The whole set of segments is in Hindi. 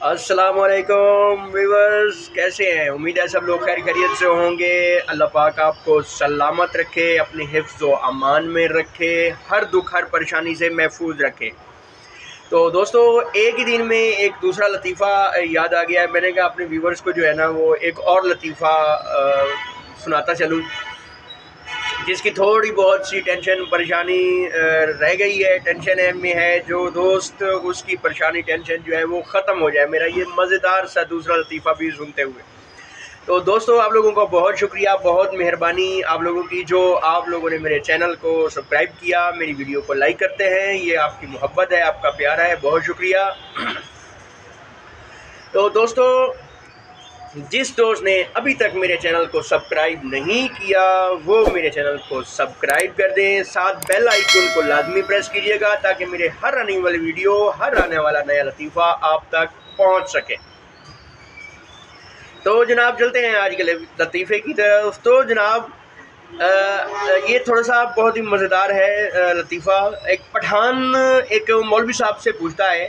अस्सलामुअलैकुम व्यूअर्स, कैसे हैं? उम्मीद है सब लोग खैर खैरियत से होंगे। अल्लाह पाक आपको सलामत रखे, अपने हिफ्ज़ व अमान में रखे, हर दुख हर परेशानी से महफूज रखे। तो दोस्तों, एक ही दिन में एक दूसरा लतीफ़ा याद आ गया है। मैंने कहा अपने व्यूअर्स को जो है ना वो एक और लतीफ़ा सुनाता चलूँ, जिसकी थोड़ी बहुत सी टेंशन परेशानी रह गई है, टेंशन में है जो दोस्त, उसकी परेशानी टेंशन जो है वो ख़त्म हो जाए, मेरा ये मज़ेदार सा दूसरा लतीफ़ा भी सुनते हुए। तो दोस्तों, आप लोगों का बहुत शुक्रिया, बहुत मेहरबानी आप लोगों की, जो आप लोगों ने मेरे चैनल को सब्सक्राइब किया, मेरी वीडियो को लाइक करते हैं। ये आपकी मोहब्बत है, आपका प्यार है, बहुत शुक्रिया। तो दोस्तों, जिस दोस्त ने अभी तक मेरे चैनल को सब्सक्राइब नहीं किया वो मेरे चैनल को सब्सक्राइब कर दें, साथ बेल आइकन को लाजमी प्रेस कीजिएगा ताकि मेरे हर आने वाली वीडियो, हर आने वाला नया लतीफ़ा आप तक पहुंच सके। तो जनाब, चलते हैं आज के लतीफ़े की तरफ। तो जनाब, ये थोड़ा सा बहुत ही मज़ेदार है लतीफ़ा। एक पठान एक मौलवी साहब से पूछता है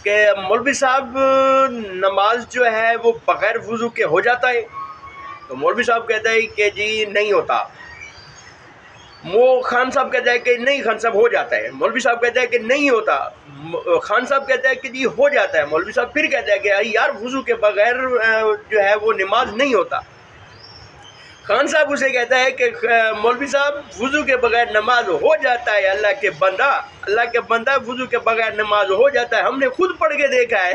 कि मौलवी साहब, नमाज जो है वो बग़ैर वज़ू के हो जाता है? तो मौलवी साहब कहता है कि जी नहीं होता। वो खान साहब कहता है कि नहीं खान साहब हो जाता है। मौलवी साहब कहता है कि नहीं होता। खान साहब कहता है कि जी हो जाता है। मौलवी साहब फिर कहता है कि यार वज़ू के बग़ैर जो है वो नमाज नहीं होता। खान साहब उसे कहता है कि मौलवी साहब, वज़ू के बगैर नमाज हो जाता है। अल्लाह के बंदा वज़ू के बगैर नमाज हो जाता है, हमने खुद पढ़ के देखा है।